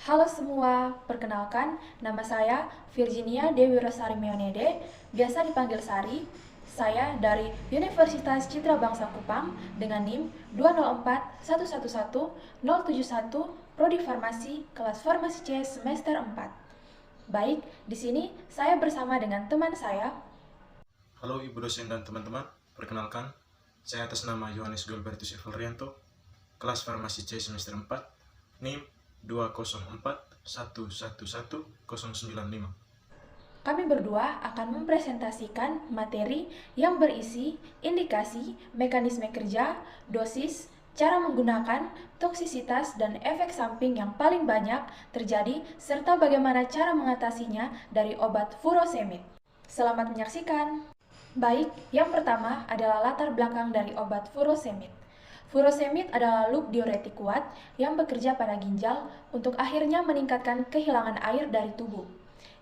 Halo semua, perkenalkan nama saya Virginia Dewi Rosari Meonede, biasa dipanggil Sari. Saya dari Universitas Citra Bangsa Kupang dengan NIM 204111071, Prodi Farmasi, kelas Farmasi C semester 4. Baik, di sini saya bersama dengan teman saya. Halo Ibu dosen dan teman-teman, perkenalkan, saya atas nama Yohanes Gilbertus Evelrianto, kelas Farmasi C semester 4, NIM 204111095. Kami berdua akan mempresentasikan materi yang berisi indikasi, mekanisme kerja, dosis, cara menggunakan, toksisitas, dan efek samping yang paling banyak terjadi, serta bagaimana cara mengatasinya dari obat furosemid. Selamat menyaksikan! Baik, yang pertama adalah latar belakang dari obat furosemid. Furosemid adalah loop diuretik kuat yang bekerja pada ginjal untuk akhirnya meningkatkan kehilangan air dari tubuh.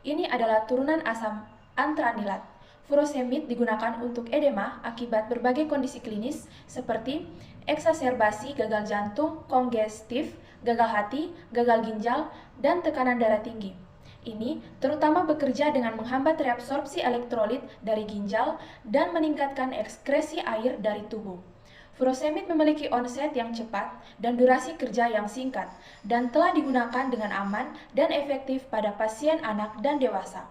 Ini adalah turunan asam antranilat. Furosemid digunakan untuk edema akibat berbagai kondisi klinis seperti eksaserbasi gagal jantung, kongestif, gagal hati, gagal ginjal, dan tekanan darah tinggi. Ini terutama bekerja dengan menghambat reabsorpsi elektrolit dari ginjal dan meningkatkan ekskresi air dari tubuh. Furosemid memiliki onset yang cepat dan durasi kerja yang singkat, dan telah digunakan dengan aman dan efektif pada pasien anak dan dewasa.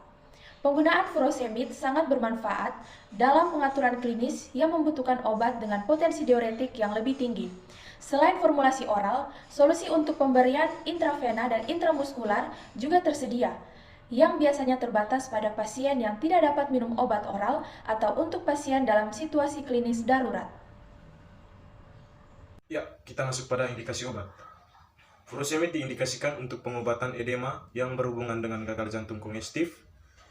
Penggunaan furosemid sangat bermanfaat dalam pengaturan klinis yang membutuhkan obat dengan potensi diuretik yang lebih tinggi. Selain formulasi oral, solusi untuk pemberian intravena dan intramuskular juga tersedia, yang biasanya terbatas pada pasien yang tidak dapat minum obat oral atau untuk pasien dalam situasi klinis darurat. Ya, kita masuk pada indikasi obat. Furosemid diindikasikan untuk pengobatan edema yang berhubungan dengan gagal jantung kongestif,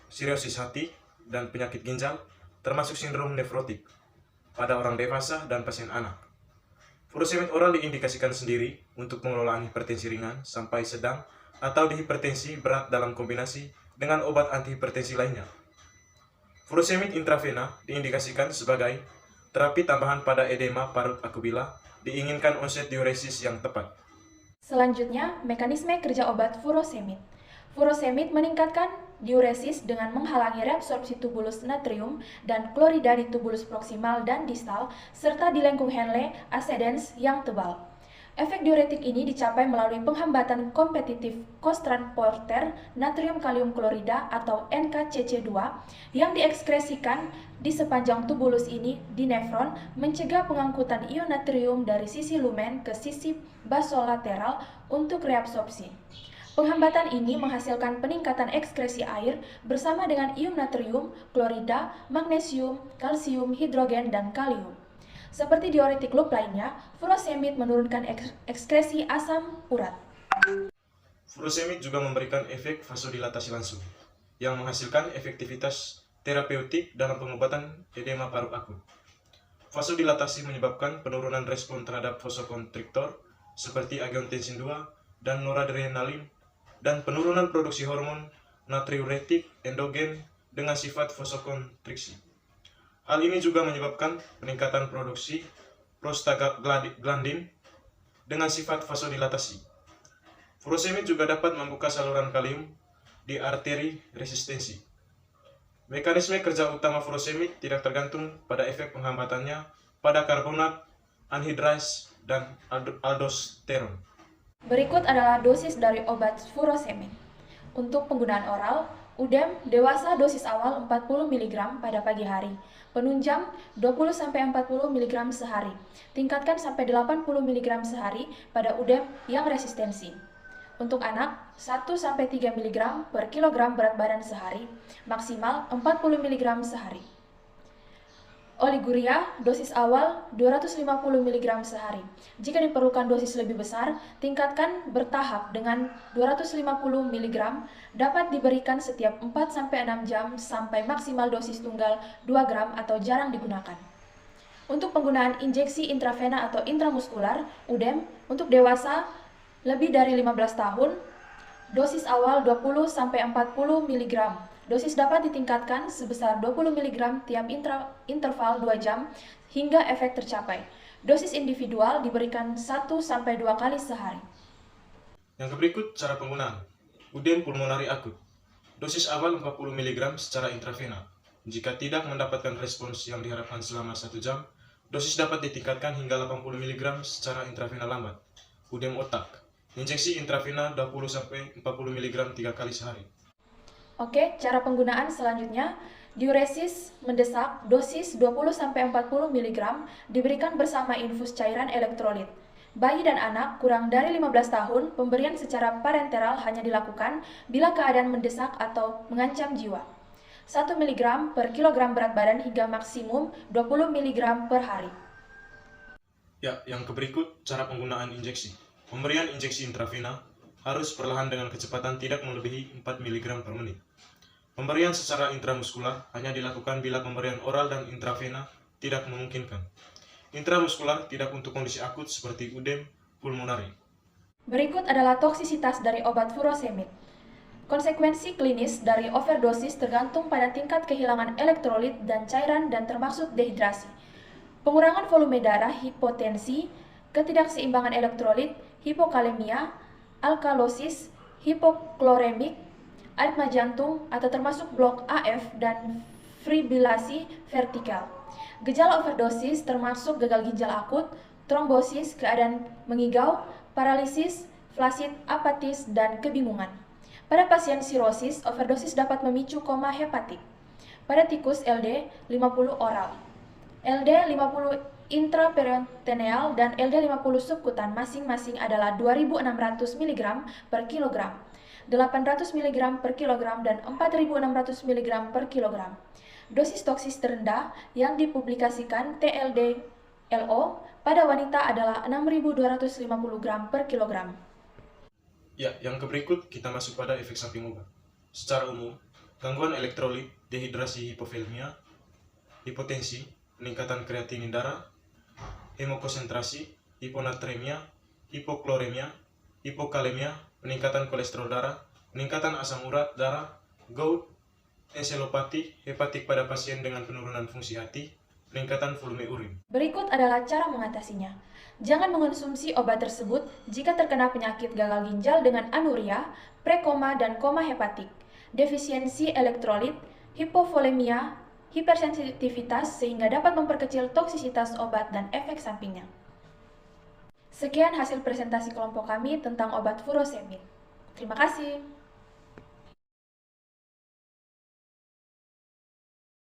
sirosis hati, dan penyakit ginjal, termasuk sindrom nefrotik, pada orang dewasa dan pasien anak. Furosemid oral diindikasikan sendiri untuk pengelolaan hipertensi ringan sampai sedang atau dihipertensi berat dalam kombinasi dengan obat antihipertensi lainnya. Furosemid intravena diindikasikan sebagai terapi tambahan pada edema parut akubila diinginkan onset diuresis yang tepat. Selanjutnya, mekanisme kerja obat furosemid. Furosemid meningkatkan diuresis dengan menghalangi reabsorpsi tubulus natrium dan klorida di tubulus proksimal dan distal, serta di lengkung Henle ascendens yang tebal. Efek diuretik ini dicapai melalui penghambatan kompetitif kos-transporter natrium kalium klorida atau NKCC2 yang diekskresikan di sepanjang tubulus ini di nefron, mencegah pengangkutan ion natrium dari sisi lumen ke sisi basolateral untuk reabsorpsi. Penghambatan ini menghasilkan peningkatan ekskresi air bersama dengan ion natrium, klorida, magnesium, kalsium, hidrogen, dan kalium. Seperti diuretik loop lainnya, furosemid menurunkan ekskresi asam urat. Furosemid juga memberikan efek vasodilatasi langsung, yang menghasilkan efektivitas terapeutik dalam pengobatan edema parut akut. Vasodilatasi menyebabkan penurunan respon terhadap vasokonstriktor seperti angiotensin II dan noradrenalin, dan penurunan produksi hormon natriuretik endogen dengan sifat vasokonstriksi. Hal ini juga menyebabkan peningkatan produksi prostaglandin dengan sifat vasodilatasi. Furosemid juga dapat membuka saluran kalium di arteri resistensi. Mekanisme kerja utama furosemid tidak tergantung pada efek penghambatannya pada karbonat, anhidrase, dan aldosteron. Berikut adalah dosis dari obat furosemid. Untuk penggunaan oral, UDEM dewasa dosis awal 40 mg pada pagi hari, penunjang 20-40 mg sehari, tingkatkan sampai 80 mg sehari pada UDEM yang resistensi. Untuk anak, 1-3 mg per kilogram berat badan sehari, maksimal 40 mg sehari. Oliguria, dosis awal 250 mg sehari. Jika diperlukan dosis lebih besar, tingkatkan bertahap dengan 250 mg dapat diberikan setiap 4-6 jam sampai maksimal dosis tunggal 2 gram atau jarang digunakan. Untuk penggunaan injeksi intravena atau intramuskular, UDEM, untuk dewasa lebih dari 15 tahun, dosis awal 20-40 mg. Dosis dapat ditingkatkan sebesar 20 mg tiap interval 2 jam hingga efek tercapai. Dosis individual diberikan 1-2 kali sehari. Yang berikut cara penggunaan. Udem pulmonari akut. Dosis awal 40 mg secara intravena. Jika tidak mendapatkan respons yang diharapkan selama 1 jam, dosis dapat ditingkatkan hingga 80 mg secara intravena lambat. Udem otak. Injeksi intravena 20-40 mg 3 kali sehari. Oke, cara penggunaan selanjutnya, diuresis mendesak dosis 20-40 mg diberikan bersama infus cairan elektrolit. Bayi dan anak kurang dari 15 tahun, pemberian secara parenteral hanya dilakukan bila keadaan mendesak atau mengancam jiwa. 1 mg per kilogram berat badan hingga maksimum 20 mg per hari. Ya, yang berikut cara penggunaan injeksi. Pemberian injeksi intravena harus perlahan dengan kecepatan tidak melebihi 4 mg per menit. Pemberian secara intramuskular hanya dilakukan bila pemberian oral dan intravena tidak memungkinkan. Intramuskular tidak untuk kondisi akut seperti udem pulmonari. Berikut adalah toksisitas dari obat furosemid. Konsekuensi klinis dari overdosis tergantung pada tingkat kehilangan elektrolit dan cairan dan termasuk dehidrasi, pengurangan volume darah, hipotensi, ketidakseimbangan elektrolit, hipokalemia, alkalosis, hipokloremik, aritma jantung atau termasuk blok AF dan fibrilasi vertikal. Gejala overdosis termasuk gagal ginjal akut, trombosis, keadaan mengigau, paralisis, flasid, apatis, dan kebingungan. Pada pasien sirosis, overdosis dapat memicu koma hepatik. Pada tikus LD 50 oral, LD 50 intraperitoneal dan LD 50 subkutan masing-masing adalah 2.600 mg per kilogram, 800 mg per kilogram, dan 4.600 mg per kilogram. Dosis toksis terendah yang dipublikasikan TLD-LO pada wanita adalah 6.250 gram per kilogram. Ya, yang berikut kita masuk pada efek samping obat. Secara umum, gangguan elektrolit, dehidrasi hipovolemia, hipotensi, peningkatan kreatinin darah, hemokonsentrasi, hiponatremia, hipokloremia, hipokalemia, peningkatan kolesterol darah, peningkatan asam urat darah, gout, enselopati, hepatik pada pasien dengan penurunan fungsi hati, peningkatan volume urin. Berikut adalah cara mengatasinya. Jangan mengonsumsi obat tersebut jika terkena penyakit gagal ginjal dengan anuria, prekoma, dan koma hepatik, defisiensi elektrolit, hipovolemia, hipersensitivitas sehingga dapat memperkecil toksisitas obat dan efek sampingnya. Sekian hasil presentasi kelompok kami tentang obat furosemid. Terima kasih.